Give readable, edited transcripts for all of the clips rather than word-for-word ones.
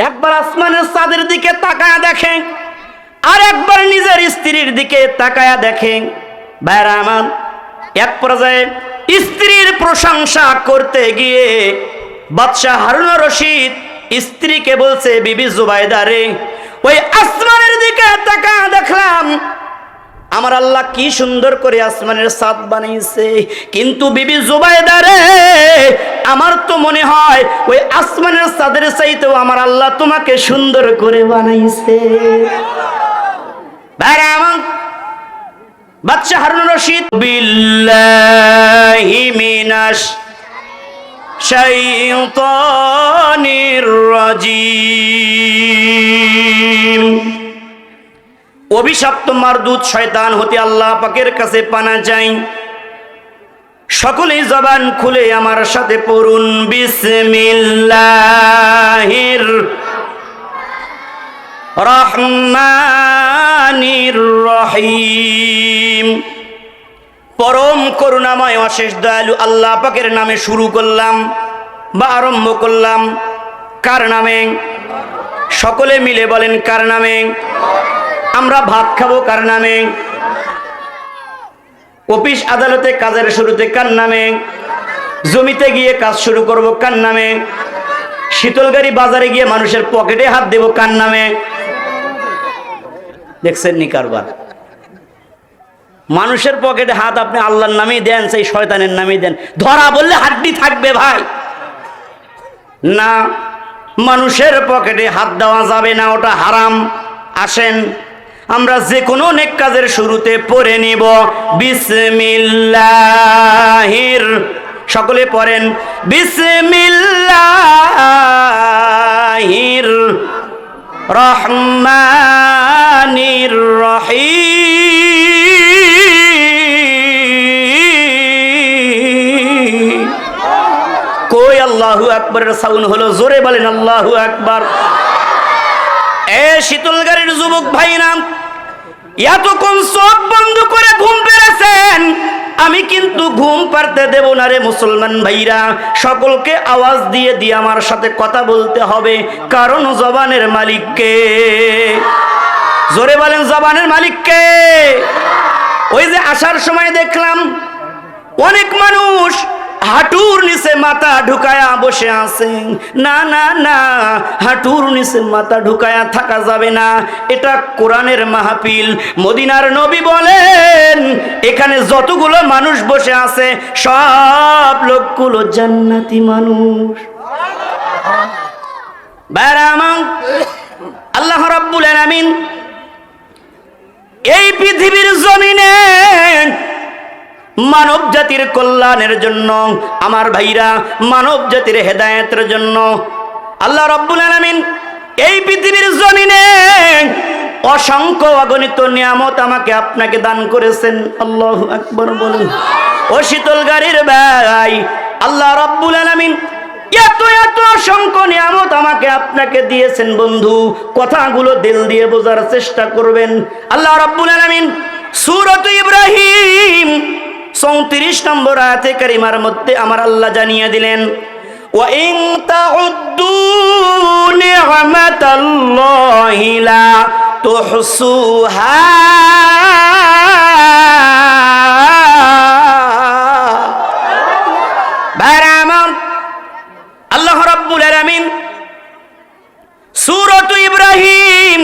একবার আসমানের চাঁদের দিকে তাকায়া দেখে, আর একবার নিজের স্ত্রীর দিকে তাকায়া দেখে। ভাইরা আমার, এক পর্যায়ে স্ত্রীর প্রশংসা করতে গিয়ে বাদশাহ হারুন রশিদ স্ত্রীকে বলছে, বিবি জুবাইদা রে, ওই আসমানের দিকে তাকায়া দেখলাম আমার আল্লাহ কি সুন্দর করে আসমানের চাঁদ বানিয়েছে, কিন্তু বিবি জুবাইদা রে, আমার তো মনে হয় ওই আসমানের চাঁদের চাইতেও আমার আল্লাহ তোমাকে সুন্দর করে বানাইছে। বাদশা হারুন রশিদ, বিল্লাহি মিনাশ শাইতানির রাজিম, অভিশপ্ত মারদুদ শয়তান হতে আল্লাহ পাকের কাছে পানা চাই। সকলেই জবান খুলে আমার সাথে পড়ুন, বিসমিল্লাহির রহমানির রহিম। পরম করুণাময় অশেষ দয়ালু আল্লাহ পাকের নামে শুরু করলাম বা আরম্ভ করলাম। কার নামে? সকলে মিলে বলেন, কার নামে? আমরা ভাত খাবো কার নামে? অফিস আদালতে কাজের শুরুতে কার নামে? জমিতে গিয়ে কাজ শুরু করব কার নামে? শীতলগাড়ি বাজারে গিয়ে মানুষের পকেটে হাত দেব কার নামে? দেখছেন নি কারবার? মানুষের পকেটে হাত আপনি আল্লাহর নামেই দেন, সেই শয়তানের নামেই দেন। ধরা বললে হাড্ডি থাকবে ভাই না, মানুষের পকেটে হাত দেওয়া যাবে না, ওটা হারাম। আসেন আমরা যে কোনো নেক কাজের শুরুতে পড়ে নিব বিসমিল্লাহির, সকলে পড়েন বিসমিল্লাহির রহমানির রহিম। কই আল্লাহু আকবারের সাউন্ড হলো? জোরে বলেন আল্লাহু আকবার। এ শীতলগাড়ির যুবক ভাইরা, এতক্ষণ চোখ বন্ধ করে ঘুম পেরেছেন, আমি কিন্তু ঘুম পারতে দেব না রে মুসলমান ভাইরা। সকলকে আওয়াজ দিয়ে দিয়ে আমার সাথে কথা বলতে হবে, কারণ জবানের মালিককে। জোরে বলেন, জবানের মালিককে। ওই যে আসার সময় দেখলাম অনেক মানুষ হাঁটুর নিচে মাথা ঢুকায়া বসে আছে। না না না, হাঁটুর নিচে মাথা ঢুকায়া থাকা যাবে না, এটা কোরআনের মাহফিল। মদিনার নবী বলেন, এখানে যতগুলো মানুষ বসে আছে সব লোকগুলো জান্নাতি মানুষ। আল্লাহ রাব্বুল আলামিন এই পৃথিবীর জমিনে মানব জাতির কল্যাণের জন্য, আমার ভাইরা, মানব জাতির হেদায়েতের জন্য আল্লাহ রাব্বুল আলামিন এই পৃথিবীর জমিনে অসংখ্য অগণিত নিয়ামত আমাকে আপনাকে দান করেছেন। আল্লাহু আকবার বলুন। ও শীতলগাড়ির ভাই, আল্লাহ রাব্বুল আলামিন এত এত অসংখ্য নিয়ামত আমাকে আপনাকে দিয়েছেন। বন্ধু, কথাগুলো দিল দিয়ে বোঝার চেষ্টা করবেন। আল্লাহ রাব্বুল আলামিন সূরাত ইব্রাহিম 34 নম্বর আয়াতে কারিমার মধ্যে আমার আল্লাহ জানিয়ে দিলেন, ওয়া ইন তাউদ্দু নি'মাতাল্লাহি লা তুহসুহা। আল্লাহ রাব্বুল আলামিন সূরাত ইব্রাহিম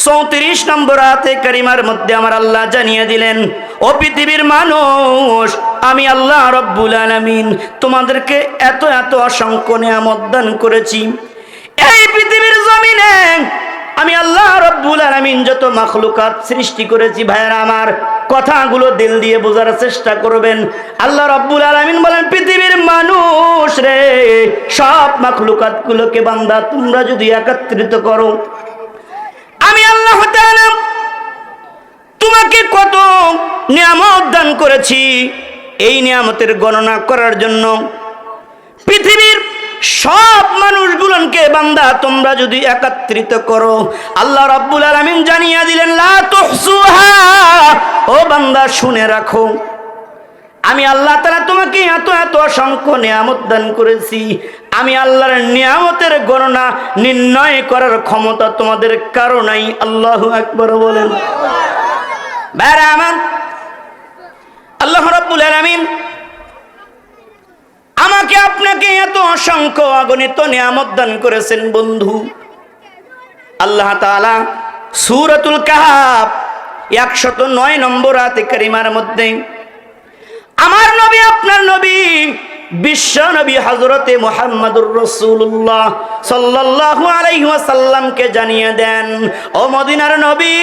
34 নম্বর আয়াতে কারিমার মধ্যে আমার আল্লাহ জানিয়ে দিলেন, ও পৃথিবীর মানুষ, আমি আল্লাহ রাব্বুল আলামিন তোমাদেরকে এত এত অসংখ্য নিয়ামত দান করেছি। এই পৃথিবীর জমিনে আমি আল্লাহ রাব্বুল আলামিন যত মাখলুকাত সৃষ্টি করেছি, ভাইরা আমার, কথাগুলো দিল দিয়ে বোঝার চেষ্টা করবেন। আল্লাহ রাব্বুল আলামিন বলেন, পৃথিবীর মানুষ রে, সব মাখলুকাত গুলোকে বান্দা তোমরা যদি একত্রিত করো, আমি আল্লাহ তাআলা তোমাকে কত নিয়ামত দান করেছি, এই নিয়ামতের গণনা করার জন্য পৃথিবীর সব মানুষগুলোকে বান্দা তোমরা যদি একত্রিত করো, আল্লাহ রাব্বুল আলামিন জানিয়ে দিলেন, লা তুহসুহা। ও বান্দা শুনে রাখো, আমি আল্লাহ তাআলা তোমাকে এত এত অসংখ্য নিয়ামত দান করেছি, আমি আল্লাহর নিয়ামতের গণনা নির্ণয় করার ক্ষমতা তোমাদের কারো নাই। আল্লাহু আকবার বলেন। ভাইরা আমার, আল্লাহ রাব্বুল আলামিন আমাকে আপনাকে এত অসংখ্য অগণিত নিয়ামত দান করেছেন বন্ধু। আল্লাহ তাআলা সূরাতুল কাহফ 109 নম্বর আয়াতে কারিমার মধ্যে আমার নবী, আপনার নবী, বিশ্ব নবী হযরতে মুহাম্মদুর রাসূলুল্লাহ সাল্লাল্লাহু আলাইহি ওয়াসাল্লামকে জানিয়ে দেন, ও মদিনার নবী,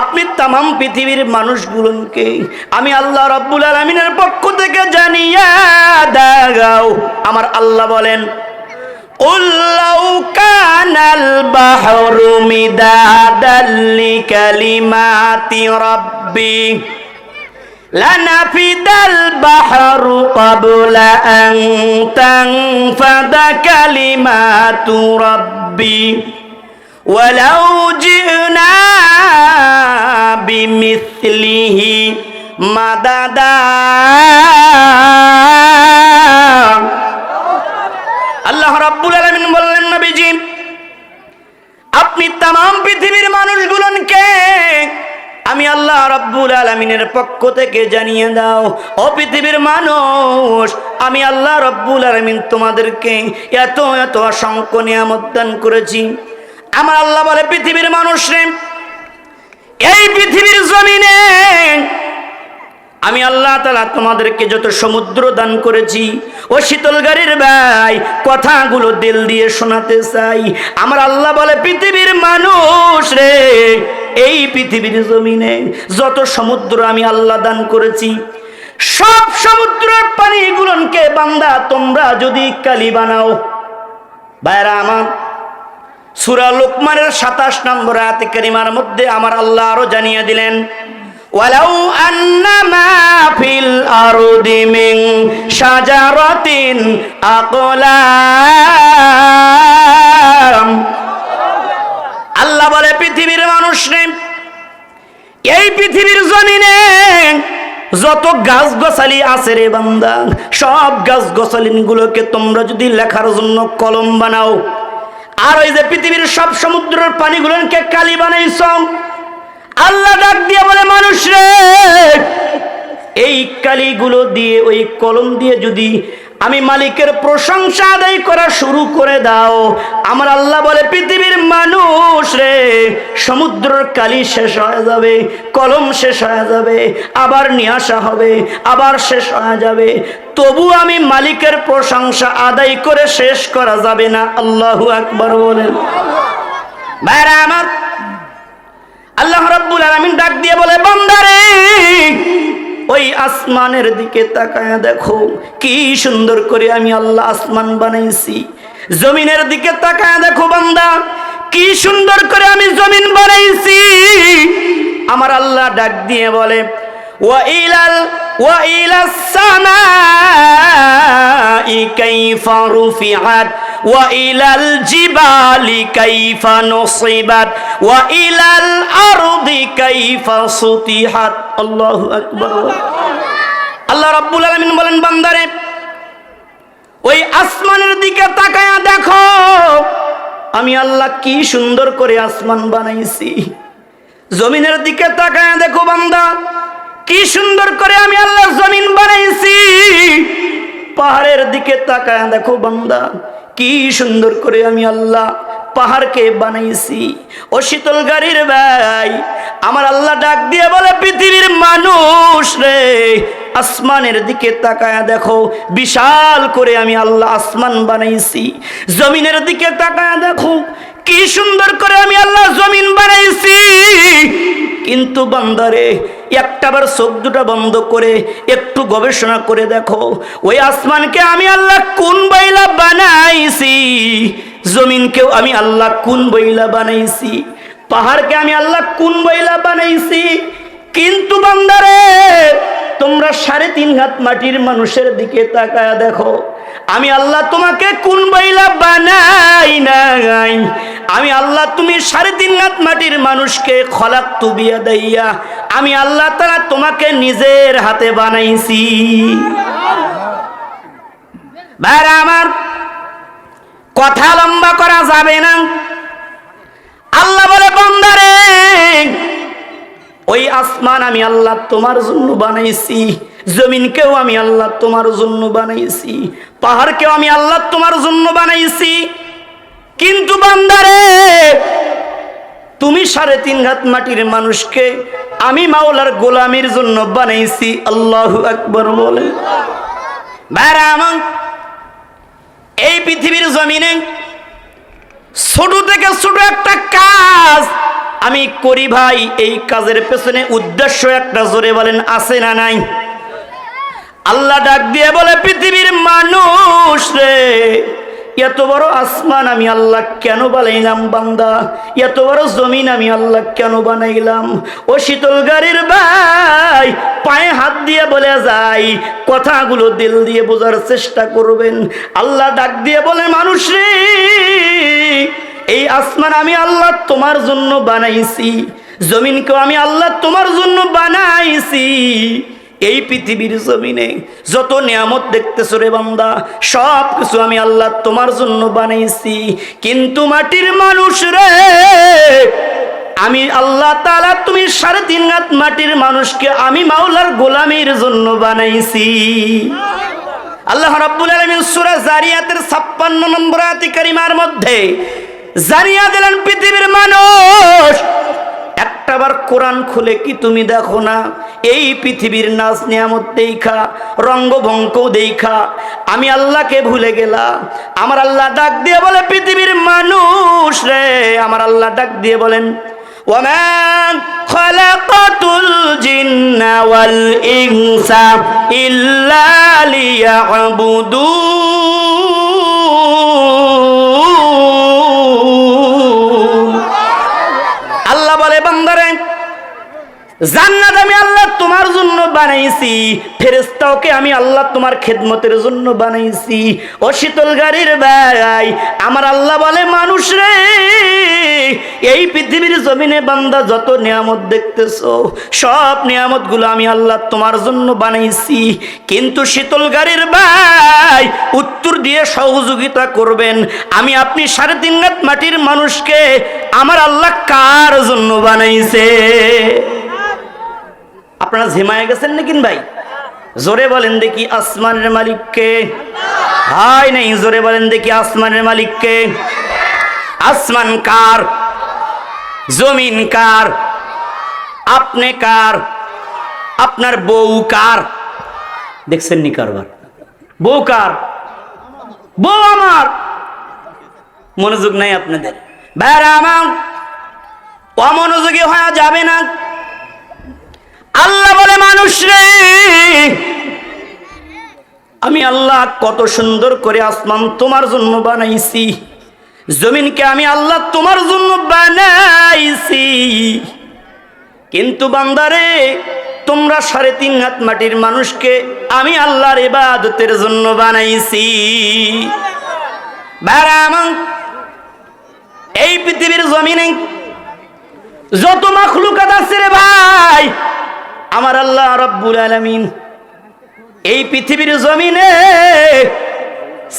আপনি তামাম পৃথিবীর মানুষগুলোকে আমি আল্লাহ রাব্বুল আলামিনের পক্ষ থেকে জানিয়ে দাও। আমার আল্লাহ বলেন, قُلْ لَوْ كَانَ الْبَحْرُ مِدَادًا لِكَلِمَاتِ رَبِّي لَنَفِدَ الْبَحْرُ قَبْلَ أَن تَنفَدَ كَلِمَاتُ رَبِّي وَلَوْ جِئْنَا بِمِثْلِهِ مَدَدًا। আল্লাহ রাব্বুল আলামিন বললেন, নবীজি, আপনি तमाम পৃথিবীর মানুষগুলোকে আমি আল্লাহ রাব্বুল আলামিনের পক্ষ থেকে জানিয়ে দাও, ও পৃথিবীর মানুষ, আমি আল্লাহ রাব্বুল আলামিন তোমাদেরকে এত এত অসংখ্য নিয়ামত দান করেছি। আমার আল্লাহ বলে, পৃথিবীর মানুষরে, এই পৃথিবীর জমিনে আমি আল্লাহ তাআলা তোমাদেরকে যত সমুদ্র দান করেছি, ও শীতল গাড়ির ভাই, কথাগুলো দিল দিয়ে শোনাতে চাই। আমার আল্লাহ বলে, পৃথিবীর মানুষ রে, এই পৃথিবীর জমিনে যত সমুদ্র আমি আল্লাহ দান করেছি, সব সমুদ্রের পানিগুলোকে বান্দা তোমরা যদি কালি বানাও। ভাইরা আমার, সূরা লুকমানের 27 নম্বর আয়াতে কারিমার মধ্যে আমার আল্লাহ আরো জানিয়ে দিলেন, ওয়ালাউ আন্নামা ফিল আরদি মিন শাজারাতিন আকলাম। আল্লাহ বলে, পৃথিবীর মানুষ রে, এই পৃথিবীর জমিনে যত গাছ গাছালি আছে রে বান্দা, সব গাছ গাছালিগুলোকে তোমরা যদি লেখার জন্য কলম বানাও, আর ওই যে পৃথিবীর সব সমুদ্রের পানিগুলোকে কালি বানাইছ, আল্লাহ ডাক দিয়ে বলে, মানুষ রে, এই কালিগুলো দিয়ে, ওই কলম দিয়ে যদি আমি মালিকের প্রশংসা আদায় করা শুরু করে দাও, আমার আল্লাহ বলে, পৃথিবীর মানুষ রে, সমুদ্রের কালি শেষ হয়ে যাবে, কলম শেষ হয়ে যাবে, আবার নিয়ে আসা হবে, আবার শেষ হয়ে যাবে, তবু আমি মালিকের প্রশংসা আদায় করে শেষ করা যাবে না। আল্লাহু আকবার বলেন। ভাইরা আমার, আল্লাহ রাব্বুল আলামিন ডাক দিয়ে বলে, বান্দারে, ওই আসমানের দিকে তাকায় দেখো, কি সুন্দর করে আমি আল্লাহ আসমান বানাইছি। জমিনের দিকে তাকায় দেখো বান্দা, কি সুন্দর করে আমি জমিন বানাইছি। আমার আল্লাহ ডাক দিয়ে বলে, ওয়া ইলাস সামাই কাইফা রুফিআত ওয়া ইলাল জিবালি কাইফা নুসিবাত ওয়া ইলাল আরদি কাইফা সুতিহাত। আল্লাহু আকবার। আল্লাহ রাব্বুল আলামিন বলেন, বান্দারে, ওই আসমানের দিকে তাকায়া দেখো, আমি আল্লাহ কি সুন্দর করে আসমান বানাইছি। জমিনের দিকে তাকায়া দেখো বান্দা, কি সুন্দর করে আমি আল্লাহ জমিন বানাইছি। পাহাড়ের দিকে তাকায়া দেখো বান্দা, কি সুন্দর করে আমি আল্লাহ পাহাড়কে বানাইছি। ও শীতল গাড়ির ভাই, আমার আল্লাহ ডাক দিয়ে বলে, পৃথিবীর মানুষ রে, আসমানের দিকে তাকায়া দেখো, বিশাল করে আমি আল্লাহ আসমান বানাইছি। জমিনের দিকে তাকায়া দেখো, কি সুন্দর করে আমি আল্লাহ জমিন বানাইছি। কিন্তু বান্দারে, একটাবার চোখ দুটা বন্ধ করে একটু গবেষণা করে দেখো, ওই আসমানকে আমি আল্লাহ কোন বইলা বানাইছি, জমিনকেও আমি আল্লাহ কোন বইলা বানাইছি, পাহাড়কে আমি আল্লাহ কোন বইলা বানাইছি। কিন্তু বান্দারে, তোমরা 3.5 হাত মাটির মানুষের দিকে তাকায়া দেখো, আমি আল্লাহ তোমাকে কোন বইলা বানাই নাই। আমি আল্লাহ তুমি 3.5 হাত মাটির মানুষকে খলাকতু বিয়াদাইয়া, আমি আল্লাহ তাআলা তোমাকে নিজের হাতে বানাইছি। ভাইরা আমার, কথা লম্বা করা যাবে না। আল্লাহ বলে, বান্দারে, ওই আসমান আমি আল্লাহ তোমার জন্য বানাইছি, জমিনকেও আমি আল্লাহ তোমার জন্য বানাইছি, পাহাড়কেও আমি আল্লাহ তোমার জন্য বানাইছি। কিন্তু বান্দারে, তুমি 3.5 হাত মাটির মানুষকে আমি মাওলার গোলামির জন্য বানাইছি। আল্লাহু আকবার বলে। ভাইরা আমার, এই পৃথিবীর জমিনে ছোট থেকে ছোট একটা কাজ আমি করি ভাই, এই কাজের পেছনে উদ্দেশ্য একটা, জোরে বলেন আছে না নাই? আল্লাহ ডাক দিয়ে বলে, পৃথিবীর মানুষ রে, এত বড় আসমান আমি আল্লাহ কেন বানাইলাম বান্দা? এত বড় জমিন আমি আল্লাহ কেন বানাইলাম? ও শীতল গাড়ির ভাই, পায়ে হাত দিয়ে বলে যাই, কথাগুলো দিল দিয়ে বোঝার চেষ্টা করবেন। আল্লাহ ডাক দিয়ে বলে, মানুষ রে, এই আসমান আমি আল্লাহ তোমার জন্য বানাইছি, জমিনকেও আমি আল্লাহ তোমার জন্য বানাইছি। এই পৃথিবীর জমিনে যত নিয়ামত দেখতেছ রে বান্দা, সব কিছু আমি আল্লাহ তোমার জন্য বানাইছি। কিন্তু মাটির মানুষ রে, আমি আল্লাহ তাআলা তুমি 3.5 হাত মাটির মানুষকে আমি মাওলার গোলামির জন্য বানাইছি। আল্লাহ রাব্বুল আলামিন সূরা জারিয়াতের 56 নম্বর আয়াতে কারিমার মধ্যে জানিয়ে দিলেন, পৃথিবীর মানুষ, একটাবার কোরআন খুলে কি তুমি দেখো না? এই পৃথিবীর নাজ নিয়ামত দেখা, রঙ্গভঙ্গ দেখা আমি আল্লাহকে ভুলে গেলাম। আমার আল্লাহ ডাক দিয়ে বলে, পৃথিবীর মানুষ রে, আমার আল্লাহ ডাক দিয়ে বলেন, ওয়ামা খালাকাতুল জিন্না ওয়াল ইনসা ইল্লা লিয়াবুদুন। আল্লাহ বলে, বান্দারে, জান্নাত আমি আল্লাহ তোমার জন্য বানাইছি, ফেরেশতাকে আমি আল্লাহ তোমার খেদমতের জন্য বানাইছি। ও শীতল গাড়ির ভাই, আমার আল্লাহ বলে, মানুষ রে, এই পৃথিবীর জমিনে বান্দা যত নিয়ামত দেখতেছো, সব নিয়ামতগুলো আমি আল্লাহ তোমার জন্য বানাইছি। কিন্তু শীতল গাড়ির ভাই, উত্তর দিয়ে সহযোগিতা করবেন, আমি আপনি 3.5 হাত মাটির মানুষকে আমার আল্লাহ কার জন্য বানাইছে? আপনারা ঝিমায় গেছেন নাকি ভাই? জোরে বলেন দেখি, আসমানের মালিক কে? হয় নাই, জোরে বলেন দেখি, আসমানের মালিক কে? আসমান কার? জমিন কার? আপনি কার? আপনার বউ কার? দেখছেন নি কারবার? বউ কার? বউ আমার। মনোযোগ নাই আপনাদের ভাইরা আমার, অমনোযোগী হওয়া যাবে না। আল্লাহ বলে, মানুষ রে, আমি আল্লাহ কত সুন্দর করে আসমান তোমার জন্য বানাইছি, জমিনকে আমি আল্লাহ তোমার জন্য বানাইছি। কিন্তু বান্দারে, তোমরা 3.5 হাত মাটির মানুষকে আমি আল্লাহর ইবাদতের জন্য বানাইছি। ভাইরা আমার, এই পৃথিবীর জমিনে যত মাখলুকাত আছে রে ভাই, আমার আল্লাহ রাব্বুল আলামিন এই পৃথিবীর জমিনে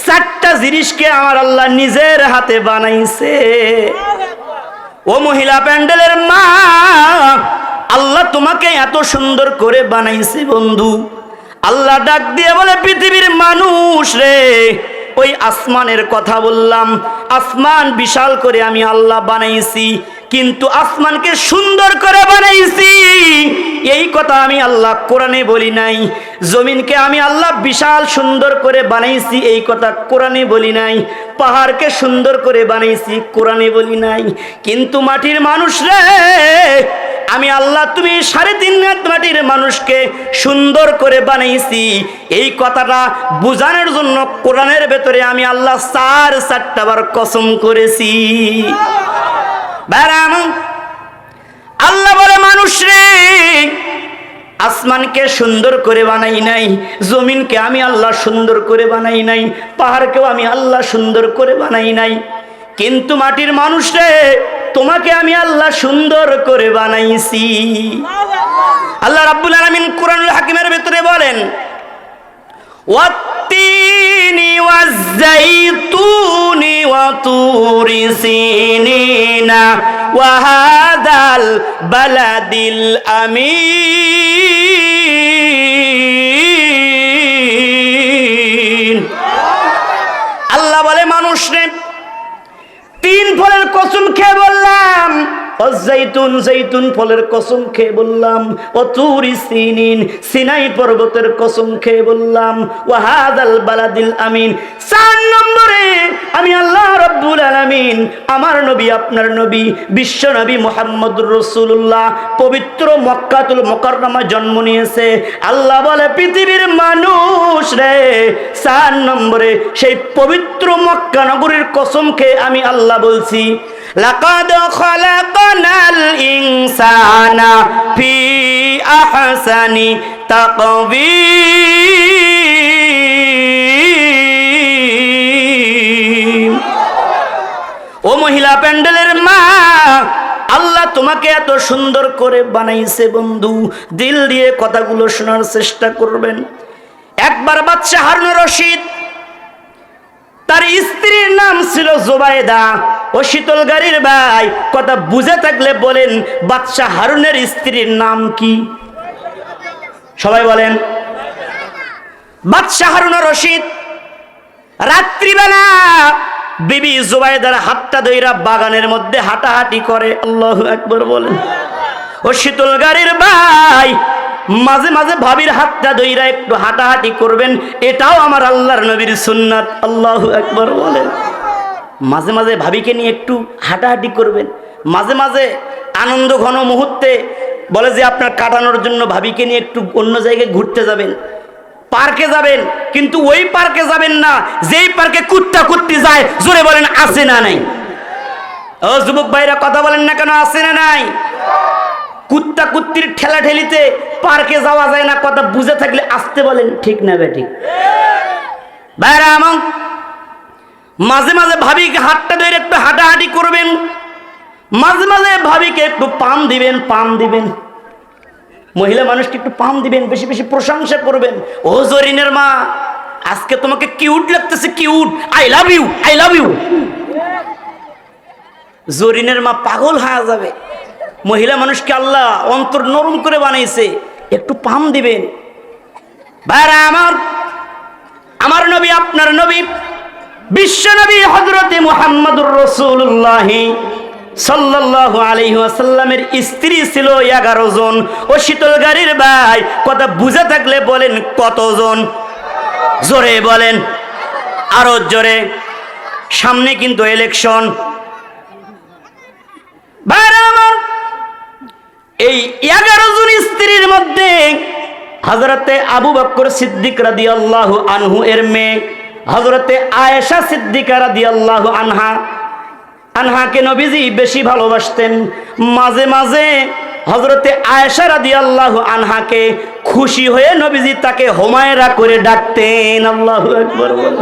4টা জিনিসকে আমার আল্লাহ নিজের হাতে বানাইছে। ও মহিলা প্যান্ডেলের মা, আল্লাহ তোমাকে এত সুন্দর করে বানাইছে বন্ধু। আল্লাহ ডাক দিয়ে বলে, পৃথিবীর মানুষ রে, ওই আসমানের কথা বললাম, আসমান বিশাল করে আমি আল্লাহ বানাইছি, কিন্তু আসমানকে সুন্দর করে বানাইছি এই কথা আমি আল্লাহ কোরআনে বলি নাই। জমিনকে আমি আল্লাহ বিশাল সুন্দর করে বানাইছি এই কথা কোরআনে বলি নাই। পাহাড়কে সুন্দর করে বানাইছি কোরআনে বলি নাই। কিন্তু মাটির মানুষ রে, আমি আল্লাহ তুমি 3.5 হাত মাটির মানুষকে সুন্দর করে বানাইছি এই কথাটা বোঝানোর জন্য কোরআনের ভেতরে আমি আল্লাহ 4টা বার কসম করেছি। আল্লাহ বলে, মানুষ রে, আসমানকে সুন্দর করে বানাই নাই, জমিনকে আমি আল্লাহ সুন্দর করে বানাই নাই, পাহাড়কেও আমি আল্লাহ সুন্দর করে বানাই নাই। কিন্তু মাটির মানুষ রে, তোমাকে আমি আল্লাহ সুন্দর করে বানাইছি। আল্লাহ রাব্বুল আলামিন কুরআনুল হাকিমের ভিতরে বলেন, ওয়াত্তিনি ওয়াজ্জাইতুনি ওয়া তুরি সিনিনা ওয়া হাদাল বালাদিল আমিন। আল্লাহ বলে, মানুষ রে, 3 ফলের কসম খেয়ে বললাম, জাইতুন জাইতুন ফলের কসম খেয়ে বললাম, ও তুরি সিনিন সিনাই পর্বতের কসম খেয়ে বললাম, ওয়া হাদাল বালাদিল আমিন। 4 নম্বরে আমি আল্লাহ রাব্বুল আলামিন আমার নবী, আপনার নবী, বিশ্ব নবী মুহাম্মদুর রাসূলুল্লাহ পবিত্র মক্কাতুল মুকাররমা জন্ম নিয়েছে। আল্লাহ বলে, পৃথিবীর মানুষ রে, 4 নম্বরে সেই পবিত্র মক্কা নগরীর কসম খেয়ে আমি আল্লাহ বলছি, লাকাদ খালাকনাল ইনসানা ফি আহসানি তাকবীর। ও মহিলা প্যান্ডেলের মা, আল্লাহ তোমাকে এত সুন্দর করে বানাইছে বন্ধু। দিল দিয়ে কথাগুলো শোনার চেষ্টা করবেন। একবার বাদশা হারুন রশিদ, তার স্ত্রীর নাম ছিল জুবাইদা। ও শীতল গাড়ির ভাই, কথা বুঝে থাকলে বলেন, বাদশা হারুনের স্ত্রীর নাম কি? সবাই বলেন। বাদশা হারুন রশিদ রাত্রিবেলা বিবি জুবাইদার হাতটা ধইরা বাগানের মধ্যে হাঁটাহাঁটি করে। আল্লাহু আকবার বলেন। ও শীতল গাড়ির ভাই, মাঝে মাঝে ভাবির হাতটা ধইরা একটু হাঁটাহাঁটি করবেন, এটাও আমার আল্লাহর নবীর সুন্নাত। আল্লাহু আকবার বলেন। মাঝে মাঝে ভাবিকে নিয়ে একটু হাঁটাহাঁটি করবেন। মাঝে মাঝে আনন্দ ঘন মুহূর্তে বলে যে আপনার কাটানোর জন্য ভাবিকে নিয়ে একটু অন্য জায়গায় ঘুরতে যাবেন, পার্কে যাবেন, কিন্তু ওই পার্কে যাবেন না যেই পার্কে কুত্তা কুত্তি যায়। জোরে বলেন, আছে না নাই? ও যুবক ভাইরা, কথা বলেন না কেন? আছে না নাই? কুত্তা কুত্তির ঠেলা ঠেলিতে পার্কে যাওয়া যায় না। কথা বুঝে থাকলে আসতে বলেন, ঠিক না বেঠিক? ভাইরা আমার, মাঝে মাঝে ভাবিকে হাতটা ধরে একটু হাঁটাহাঁটি করবেন, মাঝে মাঝে ভাবিকে একটু পাম দিবেন, পাম দিবেন। মহিলা মানুষকে একটু পাম দিবেন, বেশি বেশি প্রশংসা করবেন। ও জরিনের মা, আজকে তোমাকে কিউট লাগতেছে, cute, I love you, I love you. জরিনের মা পাগল হয়ে যাবে। মহিলা মানুষকে আল্লাহ অন্তর নরম করে বানাইছে, একটু পাম দিবেন। ভাইরা আমার, আমার নবী, আপনার নবী, বিশ্ব নবী হযরতে মুহাম্মদুর রাসূলুল্লাহ সাল্লাল্লাহু আলাইহি ওয়াসাল্লামের স্ত্রী ছিল 11 জন। ও শীতল গাড়ির ভাই, কথা বুঝে থাকলে বলেন, কতজন? জোরে বলেন, আরো জোরে। সামনে কিন্তু ইলেকশন। ভাইরা আমার, এই 11 জন স্ত্রীর মধ্যে হযরতে আবু বকর সিদ্দিক রাদিয়াল্লাহু আনহু এর মেয়ে হযরতে আয়েশা সিদ্দিকা রাদিয়াল্লাহু আনহাকে নবীজি বেশি ভালোবাসতেন। মাঝে মাঝে হযরতে আয়েশা রাদিয়াল্লাহু আনহাকে খুশি হয়ে নবীজি তাকে হুমায়রা করে ডাকতেন। আল্লাহু আকবার বলেন।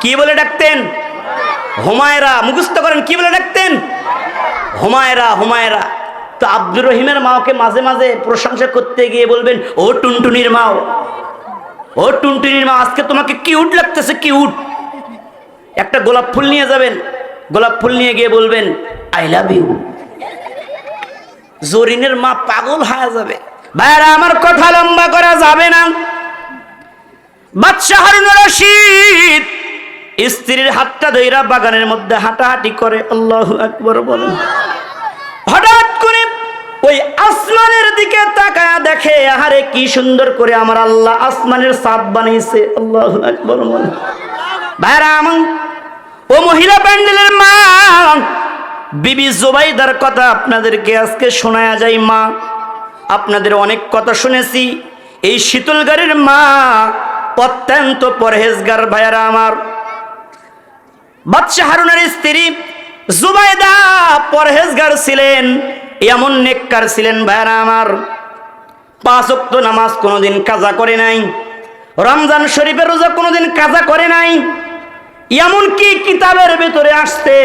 কি বলে ডাকতেন? হুমায়রা। মুখস্থ করেন, কি বলে ডাকতেন? হুমায়রা, হুমায়রা। তো আব্দুর রহিমের মাওকে মাঝে মাঝে প্রশংসা করতে গিয়ে বলবেন, ও টুনটুনির মাও, ও টুনটুনির মা, আজকে তোমাকে কিউট লাগতেছে, কিউট। একটা গোলাপ ফুল নিয়ে যাবেন, গোলাপ ফুল নিয়ে গিয়ে বলবেন, আই লাভ ইউ। জরিনের মা পাগল হয়ে যাবে। ভাইরা আমার, কথা লম্বা করা যাবে না। বাদশা হারুন রশিদ স্ত্রীর হাতটা ধইরা বাগানের মধ্যে হাঁটাহাঁটি করে। আল্লাহু আকবার বলেন। হঠাৎ করে ওই আসমানের দিকে তাকায়া দেখে, আহারে কি সুন্দর করে আমার আল্লাহ আসমানের চাঁদ বানিয়েছে। আল্লাহু আকবার বলেন। ভাইরা আমার, ও মহিলা প্যান্ডেলের মা, বিবি জুবাইদার কথা আপনাদেরকে আজকে শোনায়া যায়। মা, আপনাদের অনেক কথা শুনেছি। এই শীতল গাড়ির মা অত্যন্ত পরহেজগার। ভাইরা আমার, বাদশা হারুনের স্ত্রী জুবাইদা পরহেজগার ছিলেন, এমন নেককার ছিলেন। ভাইরা আমার, 5 ওয়াক্ত নামাজ কোনোদিন কাজা করে নাই, রমজান শরীফের রোজা কোনোদিন কাজা করে নাই। এমনকি কিতাবের ভিতরে আসছে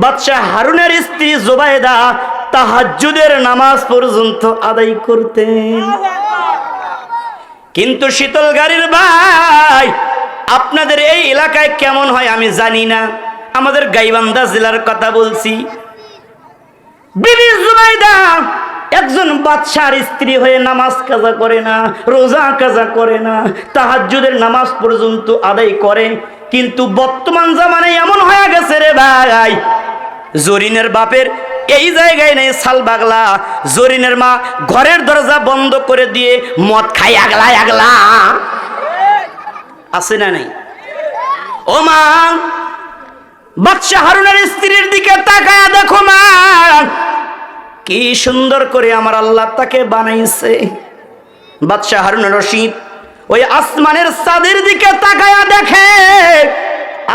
বাদশাহ হারুনের স্ত্রী জুবাইদা তাহাজ্জুদের নামাজ পর্যন্ত আদায় করতেন। কিন্তু শীতলগাড়ির ভাই, আপনাদের এই এলাকায় কেমন হয় আমি জানি না, আমাদের গাইবান্ধা জেলার কথা বলছি। বিবি জুবাইদা একজন বাদশার স্ত্রী হয়ে নামাজ কাজা করে না, রোজা কাজা করে না, তাহাজ্জুদের নামাজ পর্যন্ত আদায় করে। কিন্তু বর্তমান জামানায় এমন হয়ে গেছে রে ভাই, জরিনের বাপের এই জায়গায় নেই সাল বাগলা, জরিনের মা ঘরের দরজা বন্ধ করে দিয়ে মদ খাই আগলা আগলা, আছে না নেই? ও মা, বাদশাহ হারুনের স্ত্রীর দিকে তাকায়া দেখো মা, কি সুন্দর করে আমার আল্লাহ তাকে বানাইছে। বাদশাহ হারুন রশিদ ওই আসমানের চাঁদের দিকে তাকায়া দেখে,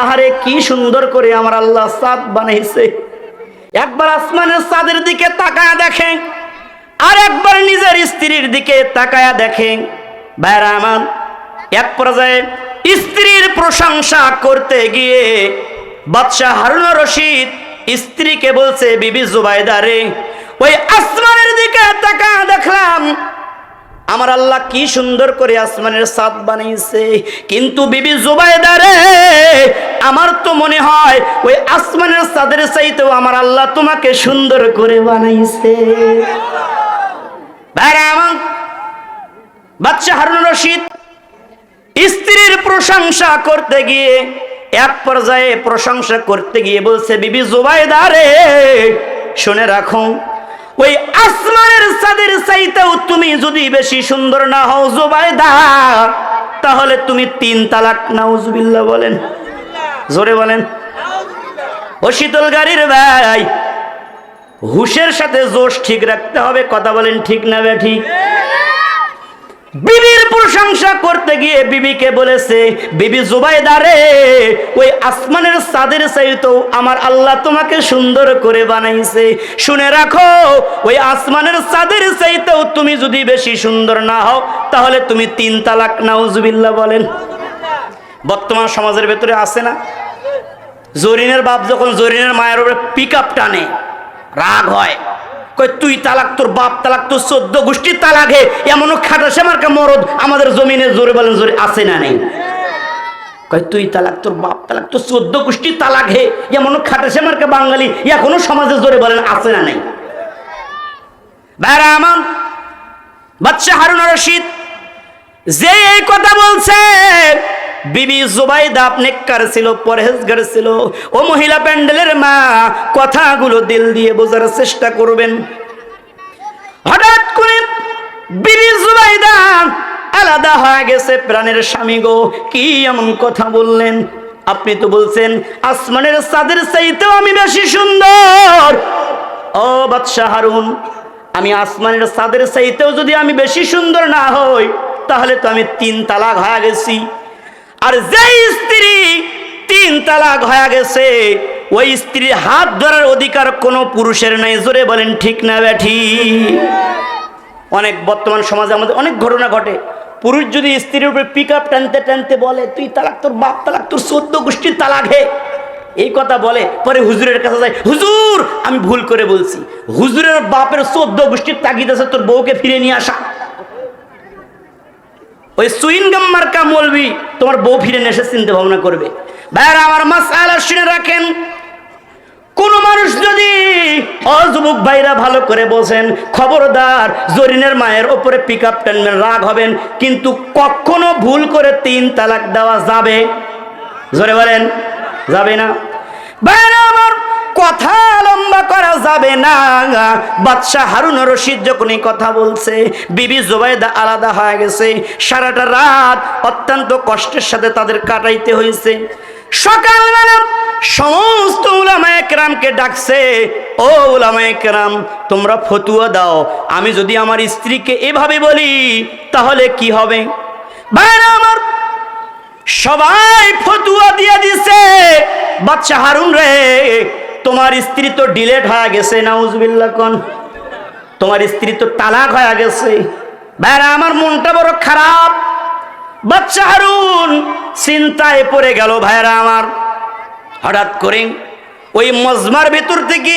আহারে কি সুন্দর করে আমার আল্লাহ চাঁদ বানাইছে। একবার আসমানের চাঁদের দিকে তাকায়া দেখে, আর একবার নিজের স্ত্রীর দিকে তাকায়া দেখে। ভাইরা আমার, এক পর্যায়ে স্ত্রীর প্রশংসা করতে গিয়ে বাদশাহ হারুন রশিদ স্ত্রীকে বলছে, বিবি জুবাইদা রে, ওই আসমানের দিকে তাকায়া দেখলাম আমার আল্লাহ কি সুন্দর করে আসমানের চাঁদ বানিয়েছে, কিন্তু বিবি জুবাইদা রে, আমার তো মনে হয় ওই আসমানের চাঁদের চাইতেও আমার আল্লাহ তোমাকে সুন্দর করে বানাইছে। ভাইরা আমার, বাদশাহ হারুন রশিদ স্ত্রীর প্রশংসা করতে গিয়ে এক পর্যায়ে প্রশংসা করতে গিয়ে বলছে, বিবি জুবাইদা রে, শুনে রাখো, ওই আসমানের চাঁদের চাইতেও তুমি যদি বেশি সুন্দর না হও জুবাইদা, তাহলে তুমি 3 তালাক। নাউজুবিল্লাহ বলেন, জোরে বলেন। ও শীতলগাড়ির ভাই, হুশের সাথে জোশ ঠিক রাখতে হবে, কথা বলেন ঠিক না বে ঠিক? বিবির প্রশংসা করতে গিয়ে বিবিকে বলেছে, বিবি জুবাইদা রে, ওই আসমানের চাঁদের চাইতেও আমার আল্লাহ তোমাকে সুন্দর করে বানাইছে। শুনে রাখো, ওই আসমানের চাঁদের চাইতেও তুমি যদি বেশি সুন্দর না হও, তাহলে তুমি 3 তালাক। নাউজুবিল্লাহ বলেন। বর্তমান সমাজের ভেতরে আছে না, জরিনের বাপ যখন জরিনের মায়ের উপরে পিক আপ টানে, রাগ হয়, কই তুই তালাক, তোর বাপ তালাক, তোর 14 গোষ্ঠীর তালাক হে, এমনও খাটাসে মার্কা মরদ আমাদের জমিনে, জোরে বলেন জোরে, আছে না নেই? কই তুই তালাক, তোর বাপ তালাক, তোর 14 গোষ্ঠীর তালাক হে, এমনও খাটাসে মার্কা বাঙালি এখনো সমাজে, জোরে বলেন আছে না নেই? ভাইরা আমার, বাদশাহ হারুন রশিদ যে এই কথা বলছে, বিবি জুবাইদা নেককার ছিল, পরহেজগার ছিল। ও মহিলা প্যান্ডেলের মা, কথাগুলো দিল দিয়ে বোঝার চেষ্টা করবেন। হঠাৎ করে বিবি জুবাইদা আলাদা হয়ে গেছে, প্রাণের স্বামী গো, কি এমন কথা বললেন? আপনি তো বলছেন আসমানের চাঁদের চাইতেও আমি বেশি সুন্দর। ও বাদশাহ হারুন, আমি আসমানের চাঁদের চাইতেও যদি আমি বেশি সুন্দর না হই, তাহলে তো আমি 3 তালাক হয়ে গেছি। আর যে স্ত্রী 3 তালাক হয়ে গেছে, ওই স্ত্রীর হাত ধরার অধিকার কোনো পুরুষের নাই। জোরে বলেন ঠিক না ব্যাঠি? অনেক বর্তমান সমাজে আমাদের অনেক ঘটনা ঘটে, পুরুষ যদি স্ত্রীর উপরে পিক আপ টানতে টানতে বলে, তুই তালাক, তোর বাপ তালাক, তোর 14 গোষ্ঠীর তালাক হে, এই কথা বলে, পরে হুজুরের কাছে যায়, হুজুর আমি ভুল করে বলছি, হুজুরের বাপের 14 গোষ্ঠীর তাগিদ আছে, তোর বউকে ফিরে নিয়ে আসা। ওই সুইনগাম মার্কা মৌলবি তোমার বউ ফিরে এসে চিন্তা ভাবনা করবে। ভাইরা আমার, মাসআলা শুনে রাখেন, কোন মানুষ যদি, যুবক ভাইরা ভালো করে বলছেন, খবরদার জরিনের মায়ের ওপরে পিক আপ টানবেন, রাগ হবেন, কিন্তু কখনো ভুল করে 3 তালাক দেওয়া যাবে? জোরে বলেন, যাবে না। ভাইরা আমার, কথা লম্বা করা যাবে না। বাদশাহ হারুন রশিদ যখন এই কথা বলছে, বিবি জুবাইদা আলাদা হয়ে গেছে। সারাটা রাত অত্যন্ত কষ্টের সাথে তাদের কাটাইতে হয়েছে। সকালবেলা সমস্ত উলামায়ে কেরামকে ডাকছে, ও উলামায়ে কেরাম, তোমরা ফতুয়া দাও, আমি যদি আমার স্ত্রীকে এভাবে বলি তাহলে কি হবে? ভাইরা আমার, সবাই ফতুয়া দিয়ে দিছে, বাদশাহ হারুন রে, তোমার স্ত্রী তো ডিলেট হয়ে গেছে। নাউজুবিল্লাহ কোন, তোমার স্ত্রী তো তালাক হয়ে গেছে। ভাইরা আমার, মনটা বড় খারাপ। বাদশাহ হারুন চিন্তায় পড়ে গেল। ভাইরা আমার, হঠাৎ করে ওই মজমার ভেতর থেকে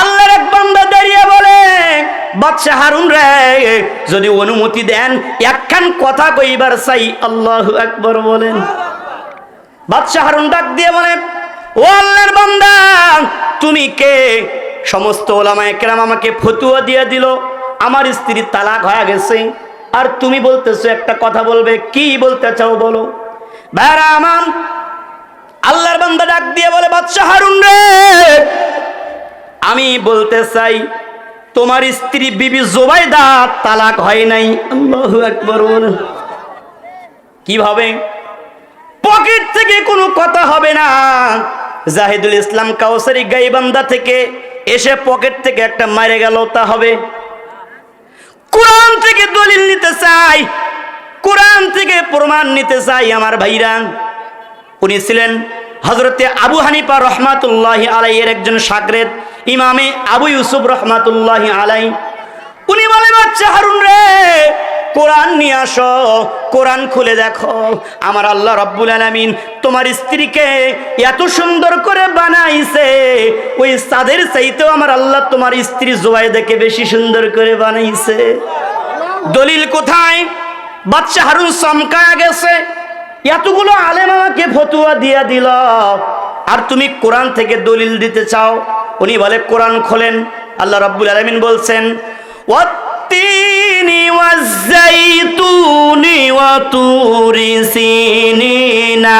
আল্লাহর এক বান্দা দাঁড়িয়ে বলে, বাদশা হারুন রে, যদি অনুমতি দেন একখান কথা কইবার চাই। আল্লাহু আকবার বলেন। বাদশা হারুন ডাক দিয়ে বলে, ও আল্লাহর বান্দা, তুমি কে? সমস্ত ওলামায়ে কেরাম আমাকে ফতোয়া দিয়ে দিল আমার স্ত্রী তালাক হয়ে গেছে, আর তুমি বলতেছো একটা কথা বলবে, কি বলতে চাও বলো। ভাইরা আমার, আল্লাহর বান্দা ডাক দিয়ে বলে, বাদশা হারুন রে, আমি বলতে চাই তোমার স্ত্রী বিবি জুবাইদা তালাক হয় নাই। আল্লাহু আকবার বলেন। কিভাবে? পকেট থেকে কোনো কথা হবে না। জাহিদুল ইসলাম কাউসারি গাইবান্ধা থেকে এসে পকেট থেকে একটা মারে গেল, তা হবে? কোরআন থেকে দলিল নিতে চাই, কোরআন থেকে প্রমাণ নিতে চাই। আমার ভাইরা, উনি ছিলেন হযরতে আবু হানিফা রহমাতুল্লাহি আলাইহির একজন শাগরেদ, ইমামে আবু ইউসুফ রহমাতুল্লাহি আলাইহি। উনি বলে, বাদশা হারুন রে, কোরআন নিয়ে আসো, কোরআন খুলে দেখো। আমার আল্লাহ রাব্বুল আলামিন তোমার স্ত্রীকে এত সুন্দর করে বানাইছে, ওই চাঁদের চাইতেও আমার আল্লাহ তোমার স্ত্রী জুবাইদাকে বেশি সুন্দর করে বানাইছে। দলিল কোথায়? বাদশা হারুন চমকায়া গেছে, এতগুলো আলেম আমাকে ফতোয়া দিয়া দিল, আর তুমি কোরআন থেকে দলিল দিতে চাও। উনি বলে, কোরআন খোলেন। আল্লাহ রাব্বুল আলামিন বলছেন, ওয়াত্তিনি ওয়াজ্জাইতুনি ওয়া তুরি সিনিনা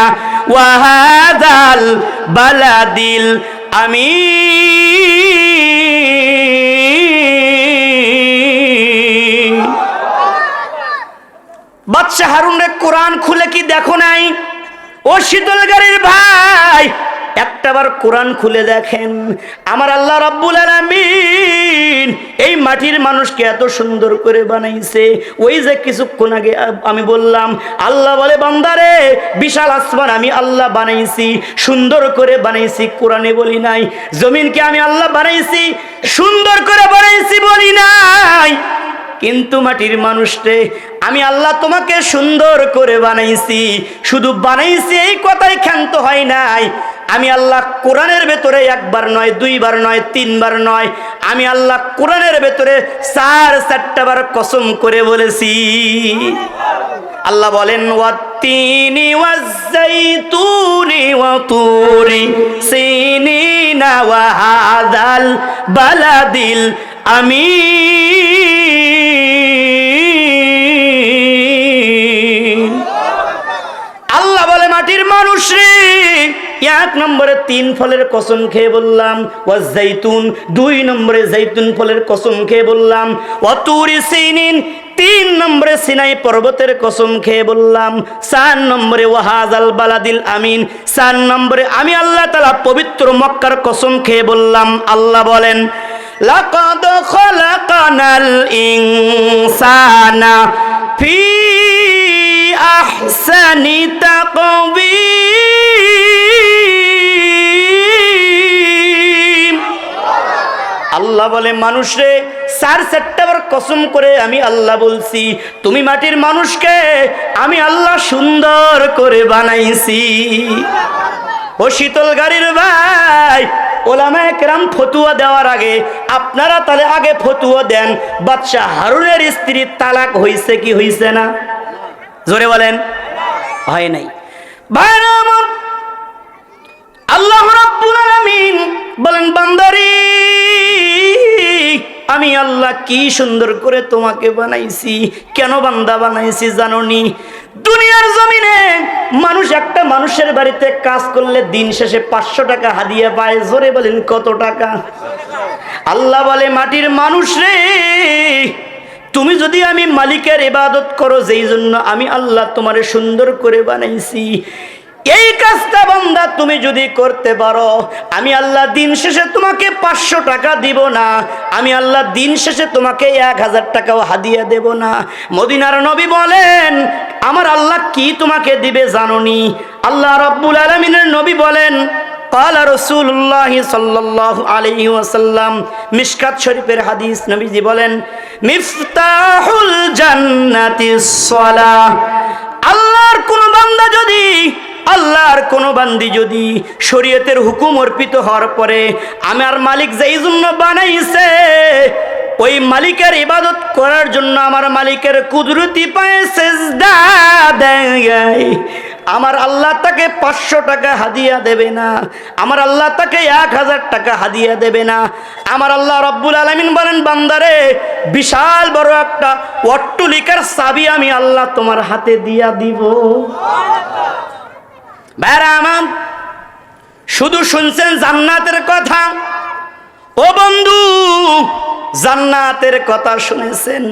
ওয়া হাযাল বালাদিল আমিন। বাদশা হারুন রে, কোরআন খুলে কি দেখো নাই? ও শীতলগাড়ির ভাই, একটাবার কোরআন খুলে দেখেন। আমার আল্লাহ রাব্বুল আলামিন এই মাটির মানুষকে এত সুন্দর করে বানাইছে। ওই যে কিছুক্ষণ আগে আমি বললাম, আল্লাহ বলে, বান্দারে, বিশাল আসমান আমি আল্লাহ বানাইছি, সুন্দর করে বানাইছি, কোরআনে বলি নাই। জমিনকে আমি আল্লাহ বানাইছি, সুন্দর করে বানাইছি বলি নাই। কিন্তু মাটির মানুষরে আমি আল্লাহ তোমাকে সুন্দর করে বানাইছি, শুধু বানাইছি এই কথাই ক্ষান্ত হয় নাই। আমি আল্লাহ কোরআনের ভেতরে একবার নয়, দুইবার নয়, তিনবার নয়, আমি আল্লাহ কোরআনের ভেতরে চারটা বার কসম করে বলেছি। আল্লাহ বলেন, ওয়াত্তিনি ওয়াজ্জাইতুনি ওয়া তুরি সিনিনা ওয়া হাযাল বালাদিল আমিন। আল্লাহ বলে, মাটির মানুষ রে, এক নম্বরে 3 ফলের কসম খেয়ে বললাম, ওয়াজ্জাইতুন, 2 নম্বরে জৈতুন ফলের কসম খেয়ে বললাম, ওয়া তুরি সিনিন, 3 নম্বরে সিনাই পর্বতের কসম খেয়ে বললাম, 4 নম্বরে ওয়া হাযাল বালাদিল আমিন, 4 নম্বরে আমি আল্লাহ তাআলা পবিত্র মক্কার কসম খেয়ে বললাম। আল্লাহ বলেন, লাকাদ খালাকানাল ইনসানা ফি আহসানি তাকওয়িম। আল্লাহ বলে, মানুষরে 4 বার কসম করে আমি আল্লাহ বলছি, তুমি মাটির মানুষকে আমি আল্লাহ সুন্দর করে বানাইছি। ও শীতল গাড়ির ভাই, ওলামায়ে কেরাম ফতোয়া দেওয়ার আগে আপনারা তাহলে আগে ফতোয়া দেন, বাদশা হারুনের স্ত্রী তালাক হইছে কি হইছে না? জোরে বলেন। হয় নাই। ভাইরা আমার, আল্লাহ রাব্বুল আলামিন বলেন, বান্দারে, আমি আল্লাহ কি সুন্দর করে তোমাকে বানাইছি। কেন বান্দা বানাইছি জানোনি? দুনিয়ার জমিনে মানুষ একটা মানুষের বাড়িতে কাজ করলে দিন শেষে 500 টাকা হাদিয়া পায়। জোরে বলেন, কত টাকা? আল্লাহ বলে, মাটির মানুষ রে, তুমি যদি আমি মালিকের ইবাদত করো, যেই জন্য আমি আল্লাহ তোমারে সুন্দর করে বানাইছি, এই কাজটা বান্দা তুমি যদি করতে পারো, আমি আল্লাহ দিন শেষে তোমাকে 500 টাকা দিব না, আমি আল্লাহ দিন শেষে তোমাকে 1000 টাকাও হাদিয়া দেব না। মদিনার নবী বলেন, আমার আল্লাহ কি তোমাকে দিবে জানোনি? আল্লাহ রাব্বুল আলামিনের নবী বলেন, قال رسول الله صلى الله عليه وسلم, মিশকাত শরীফের হাদিস, নবীজি বলেন, মিফতাহুল জান্নাতিস সালাহ। আল্লাহর কোন বান্দা যদি আল্লাহর কোন বান্দি যদি শরীয়তের হুকুম অর্পিত হওয়ার পরে আমার মালিক যেই জন্য বানাইছে ওই মালিকের ইবাদত করার জন্য আমার মালিকের কুদরতি পায়ে সিজদা দেয়, আমার আল্লাহ তাকে 500 টাকা হাদিয়া দেবে না, আমার আল্লাহ তাকে 1000 টাকা হাদিয়া দেবে না। আমার আল্লাহ রব্বুল আলামিন বলেন, বান্দারে বিশাল বড় একটা অট্টালিকার চাবি আমি আল্লাহ তোমার হাতে দিয়া দিব। ভাইরা আমার, শুধু শুনছেন জান্নাতের কথা, ও বন্ধু জান্নাতের কথা শুনেছেন?